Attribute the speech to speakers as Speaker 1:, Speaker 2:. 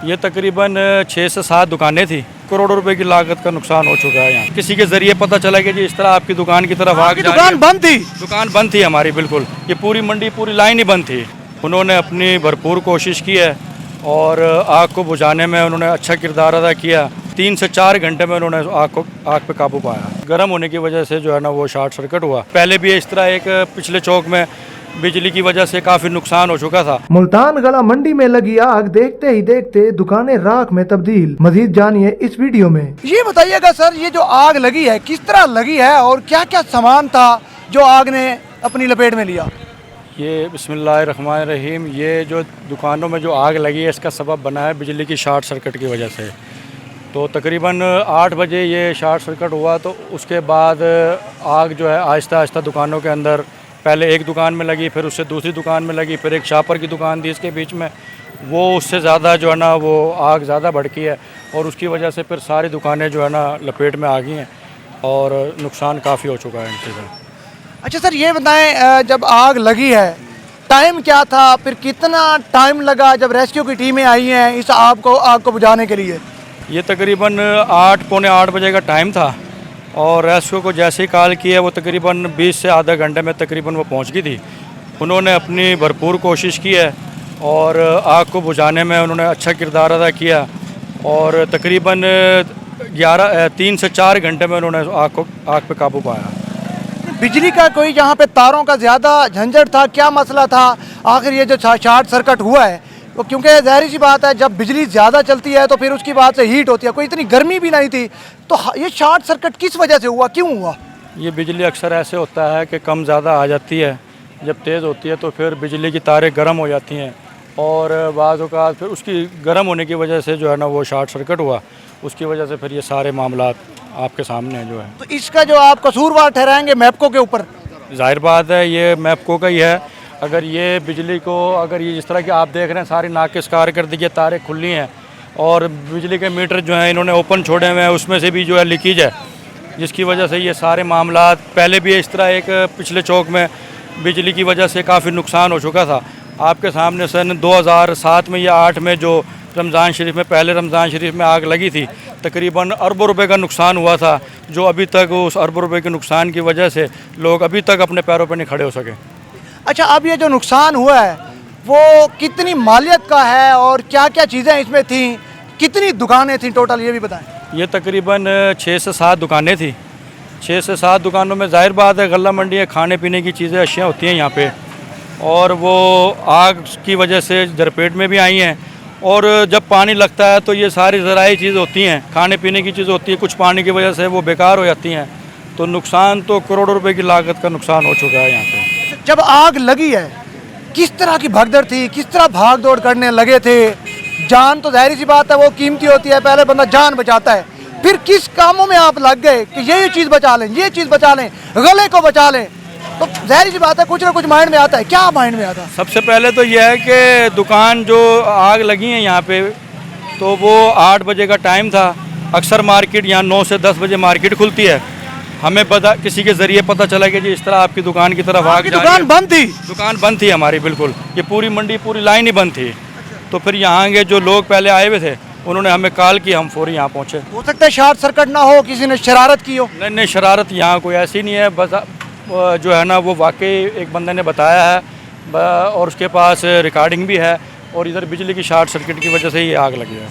Speaker 1: ये तकरीबन 6 से 7 दुकानें थी। करोड़ों रुपए की लागत का नुकसान हो चुका है यहाँ। किसी के जरिए पता चला कि जी इस तरह आपकी दुकान की तरफ आग जा रही है।
Speaker 2: दुकान बंद थी?
Speaker 1: दुकान बंद थी हमारी, बिल्कुल। ये पूरी मंडी, पूरी लाइन ही बंद थी। उन्होंने अपनी भरपूर कोशिश की है और आग को बुझाने में उन्होंने अच्छा किरदार अदा किया। 3 से 4 घंटे में उन्होंने आग पे काबू पाया। गर्म होने की वजह से जो है ना वो शॉर्ट सर्किट हुआ। पहले भी इस तरह एक पिछले चौक में बिजली की वजह से काफी नुकसान हो चुका था।
Speaker 2: मुल्तान गला मंडी में लगी आग देखते ही देखते दुकानें राख में तब्दील। मजीद जानिए इस वीडियो में। ये बताइएगा सर, ये जो आग लगी है किस तरह लगी है और क्या क्या सामान था जो आग ने अपनी लपेट में लिया?
Speaker 1: ये बिस्मिल्लाहिर्रहमानिर्रहीम, ये जो दुकानों में जो आग लगी है इसका सबब बना है बिजली की शॉर्ट सर्किट की वजह से। तो तकरीबन 8 बजे ये शॉर्ट सर्किट हुआ, तो उसके बाद आग जो है आहिस्ता आहिस्ता दुकानों के अंदर, पहले एक दुकान में लगी, फिर उससे दूसरी दुकान में लगी, फिर एक शापर की दुकान थी इसके बीच में, वो उससे ज़्यादा जो है ना वो आग ज़्यादा भड़की है और उसकी वजह से फिर सारी दुकानें जो है ना लपेट में आ गई हैं और नुकसान काफ़ी हो चुका है इन चीज़ों।
Speaker 2: अच्छा सर, ये बताएं, जब आग लगी है टाइम क्या था, फिर कितना टाइम लगा जब रेस्क्यू की टीमें आई हैं इस आग को बुझाने के लिए?
Speaker 1: ये तकरीबन 8 पौने 8 बजे का टाइम था और रेस्क्यू को जैसे ही कॉल किया वो तकरीबन 20 से आधा घंटे में तकरीबन वो पहुंच गई थी। उन्होंने अपनी भरपूर कोशिश की है और आग को बुझाने में उन्होंने अच्छा किरदार अदा किया और तकरीबन 3 से 4 घंटे में उन्होंने आग पे काबू पाया।
Speaker 2: बिजली का कोई यहाँ पे तारों का ज़्यादा झंझट था, क्या मसला था आखिर ये जो शॉर्ट सर्किट हुआ है? तो क्योंकि ज़ाहिर सी बात है जब बिजली ज़्यादा चलती है तो फिर उसकी बात से हीट होती है, कोई इतनी गर्मी भी नहीं थी, तो ये शॉर्ट सर्किट किस वजह से हुआ, क्यों हुआ?
Speaker 1: ये बिजली अक्सर ऐसे होता है कि कम ज़्यादा आ जाती है, जब तेज़ होती है तो फिर बिजली की तारें गर्म हो जाती हैं और बाज़ औक़ात फिर उसकी गर्म होने की वजह से जो है ना वो शॉर्ट सर्किट हुआ, उसकी वजह से फिर ये सारे मामला आपके सामने जो है।
Speaker 2: तो इसका जो आप कसूरवार ठहराएंगे मैप्को के ऊपर?
Speaker 1: जाहिर बात है ये मैप्को का ही है। अगर ये बिजली को, अगर ये जिस तरह की आप देख रहे हैं सारी नाकिस कारकर्दगी, तारें खुली हैं और बिजली के मीटर जो हैं इन्होंने ओपन छोड़े हुए हैं, उसमें से भी जो है लीकेज है, जिसकी वजह से ये सारे मामला, पहले भी इस तरह एक पिछले चौक में बिजली की वजह से काफ़ी नुकसान हो चुका था। आपके सामने सन 2007 में या 8 में जो रमज़ान शरीफ में, पहले रमज़ान शरीफ में आग लगी थी, तकरीबन अरबों रुपए का नुकसान हुआ था, जो अभी तक उस अरबों रुपए के नुकसान की वजह से लोग अभी तक अपने पैरों पर नहीं खड़े हो सके।
Speaker 2: अच्छा, अब ये जो नुकसान हुआ है वो कितनी मालियत का है और क्या क्या चीज़ें इसमें थी, कितनी दुकानें थी टोटल, ये भी बताएं।
Speaker 1: ये तकरीबन 6 से 7 दुकानें थी। 6 से 7 दुकानों में जाहिर बात है गल्ला मंडी है, खाने पीने की चीज़ें, अशियाँ होती हैं यहाँ पे, और वो आग की वजह से जरपेट में भी आई हैं। और जब पानी लगता है तो ये सारी ज़राई चीज़ होती हैं, खाने पीने की चीज़ होती है, कुछ पानी की वजह से वो बेकार हो जाती हैं, तो नुकसान तो करोड़ों रुपए की लागत का नुकसान हो चुका है यहाँ पे।
Speaker 2: जब आग लगी है किस तरह की भगदड़ थी, किस तरह भाग दौड़ करने लगे थे? जान तो जाहिर सी बात है वो कीमती होती है, पहले बंदा जान बचाता है, फिर किस कामों में आप लग गए कि ये चीज़ बचा लें, ये चीज़ बचा लें, गले को बचा लें? तो जाहिर सी बात है कुछ ना कुछ माइंड में आता है, क्या माइंड में आता है?
Speaker 1: सबसे पहले तो यह है कि दुकान जो आग लगी है यहाँ पे, तो वो 8 बजे का टाइम था। अक्सर मार्केट यहाँ 9 से 10 बजे मार्केट खुलती है। हमें किसी के ज़रिए पता चला कि जी इस तरह आपकी दुकान की तरफ आग जा रही है।
Speaker 2: दुकान बंद थी?
Speaker 1: दुकान बंद थी हमारी, बिल्कुल। ये पूरी मंडी, पूरी लाइन ही बंद थी। तो फिर यहाँ के जो लोग पहले आए हुए थे उन्होंने हमें कॉल की, हम फौरी यहाँ पहुँचे।
Speaker 2: हो सकता है शॉर्ट सर्किट ना हो, किसी ने शरारत की हो?
Speaker 1: नहीं, शरारत यहाँ कोई ऐसी नहीं है, बस जो है ना वो वाकई एक बंदे ने बताया है और उसके पास रिकॉर्डिंग भी है, और इधर बिजली की शॉर्ट सर्किट की वजह से ही आग लगी है।